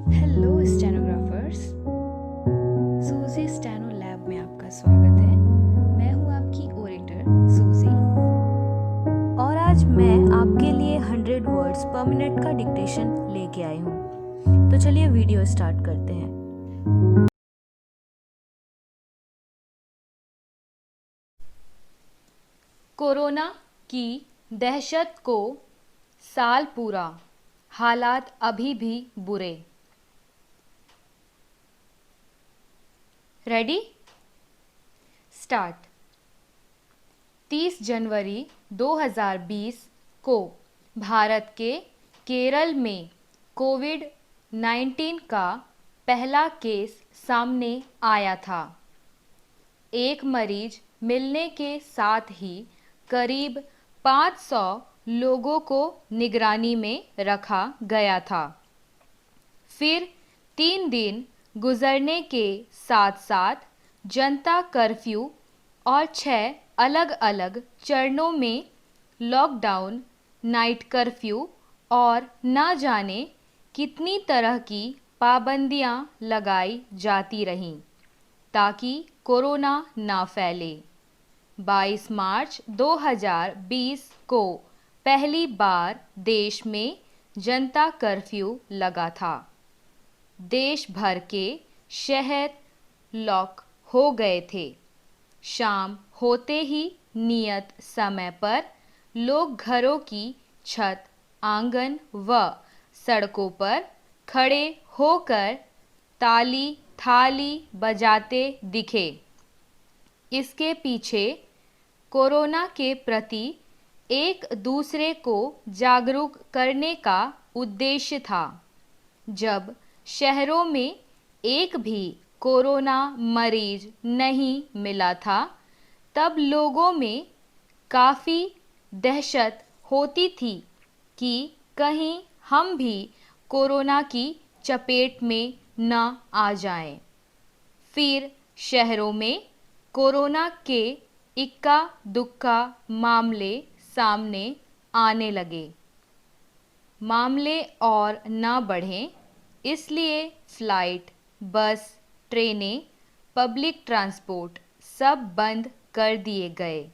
Hello stenographers, सूजी steno lab में आपका स्वागत है। मैं हूँ आपकी ओरेटर सूजी और आज मैं आपके लिए 100 वर्ड्स पर मिनट का डिक्टेशन लेके आई हूँ। तो चलिए वीडियो स्टार्ट करते हैं। कोरोना की दहशत को साल पूरा, हालात अभी भी बुरे। रेडी? स्टार्ट। 30 जनवरी 2020 को भारत के केरल में कोविड-19 का पहला केस सामने आया था। एक मरीज मिलने के साथ ही करीब 500 लोगों को निगरानी में रखा गया था। फिर 3 दिन गुजरने के साथ साथ जनता कर्फ्यू और 6 अलग अलग चरणों में लॉकडाउन, नाइट कर्फ्यू और न जाने कितनी तरह की पाबंदियां लगाई जाती रहीं ताकि कोरोना ना फैले। 22 मार्च 2020 को पहली बार देश में जनता कर्फ्यू लगा था। देश भर के शहर लॉक हो गए थे। शाम होते ही नियत समय पर लोग घरों की छत, आंगन व सड़कों पर खड़े होकर ताली थाली बजाते दिखे। इसके पीछे कोरोना के प्रति एक दूसरे को जागरूक करने का उद्देश्य था। जब शहरों में एक भी कोरोना मरीज नहीं मिला था, तब लोगों में काफ़ी दहशत होती थी कि कहीं हम भी कोरोना की चपेट में न आ जाएं। फिर शहरों में कोरोना के इक्का दुक्का मामले सामने आने लगे। मामले और न बढ़ें इसलिए फ्लाइट, बस, ट्रेनें, पब्लिक ट्रांसपोर्ट सब बंद कर दिए गए।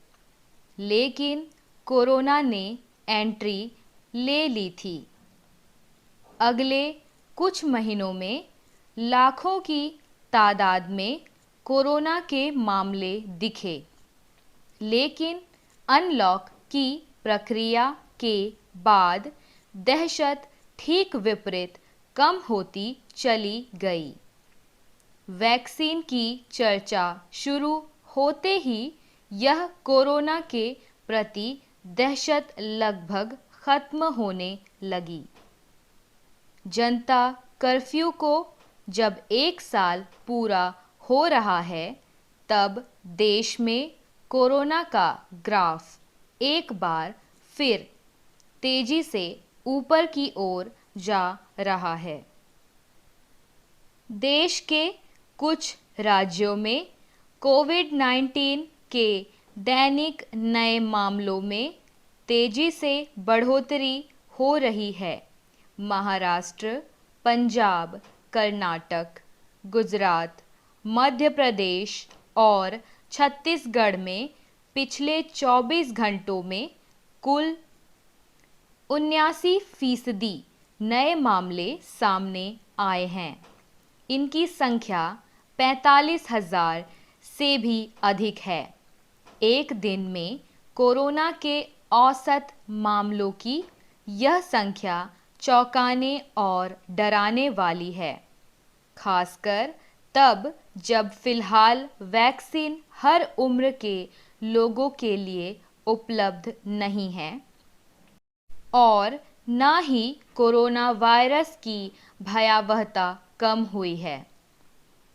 लेकिन कोरोना ने एंट्री ले ली थी। अगले कुछ महीनों में लाखों की तादाद में कोरोना के मामले दिखे। लेकिन अनलॉक की प्रक्रिया के बाद दहशत ठीक विपरीत कम होती चली गई। वैक्सीन की चर्चा शुरू होते ही यह कोरोना के प्रति दहशत लगभग खत्म होने लगी। जनता कर्फ्यू को जब 1 साल पूरा हो रहा है, तब देश में कोरोना का ग्राफ एक बार फिर तेजी से ऊपर की ओर जा रहा है। देश के कुछ राज्यों में कोविड-19 के दैनिक नए मामलों में तेजी से बढ़ोतरी हो रही है। महाराष्ट्र, पंजाब, कर्नाटक, गुजरात, मध्य प्रदेश और छत्तीसगढ़ में पिछले 24 घंटों में कुल 79% नए मामले सामने आए हैं। इनकी संख्या 45,000 से भी अधिक है। एक दिन में कोरोना के औसत मामलों की यह संख्या चौंकाने और डराने वाली है, खासकर तब जब फिलहाल वैक्सीन हर उम्र के लोगों के लिए उपलब्ध नहीं है और न ही कोरोना वायरस की भयावहता कम हुई है।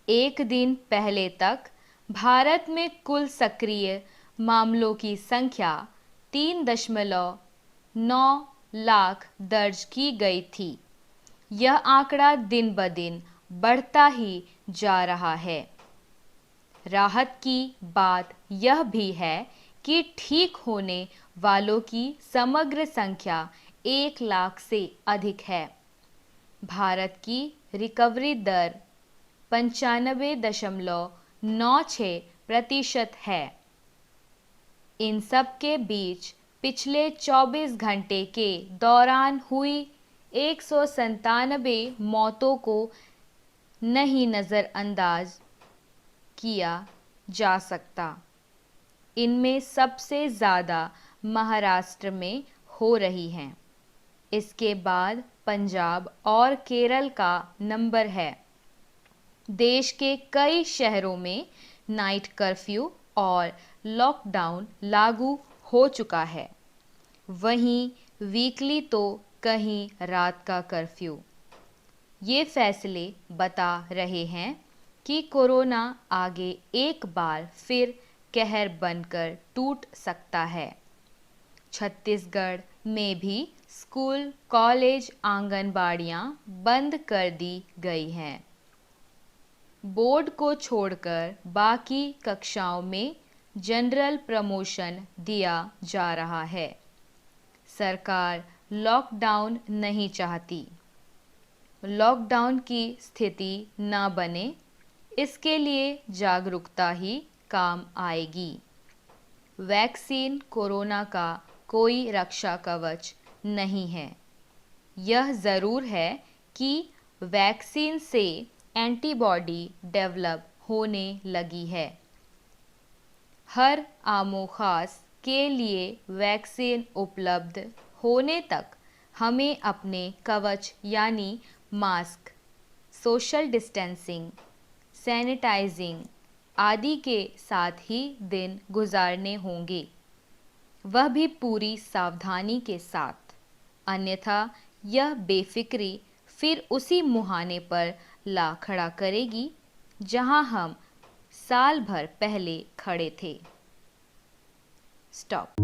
एक दिन पहले तक भारत में कुल सक्रिय मामलों की संख्या 3.9 लाख दर्ज की गई थी। यह आंकड़ा दिन ब दिन बढ़ता ही जा रहा है। राहत की बात यह भी है कि ठीक होने वालों की समग्र संख्या 1 लाख से अधिक है। भारत की रिकवरी दर 95.96% है। इन सब के बीच पिछले 24 घंटे के दौरान हुई 197 मौतों को नहीं नज़रअंदाज किया जा सकता। इनमें सबसे ज़्यादा महाराष्ट्र में हो रही हैं। इसके बाद पंजाब और केरल का नंबर है। देश के कई शहरों में नाइट कर्फ्यू और लॉकडाउन लागू हो चुका है। वहीं वीकली तो कहीं रात का कर्फ्यू। ये फैसले बता रहे हैं कि कोरोना आगे एक बार फिर कहर बनकर टूट सकता है। छत्तीसगढ़ में भी स्कूल, कॉलेज, आंगनबाड़ियाँ बंद कर दी गई हैं। बोर्ड को छोड़कर बाकी कक्षाओं में जनरल प्रमोशन दिया जा रहा है। सरकार लॉकडाउन नहीं चाहती। लॉकडाउन की स्थिति न बने, इसके लिए जागरूकता ही काम आएगी। वैक्सीन कोरोना का कोई रक्षा कवच नहीं है। यह ज़रूर है कि वैक्सीन से एंटीबॉडी डेवलप होने लगी है। हर आमो खास के लिए वैक्सीन उपलब्ध होने तक हमें अपने कवच यानी मास्क, सोशल डिस्टेंसिंग, सैनिटाइजिंग आदि के साथ ही दिन गुजारने होंगे, वह भी पूरी सावधानी के साथ। अन्यथा यह बेफिक्री फिर उसी मुहाने पर ला खड़ा करेगी जहां हम साल भर पहले खड़े थे। स्टॉप।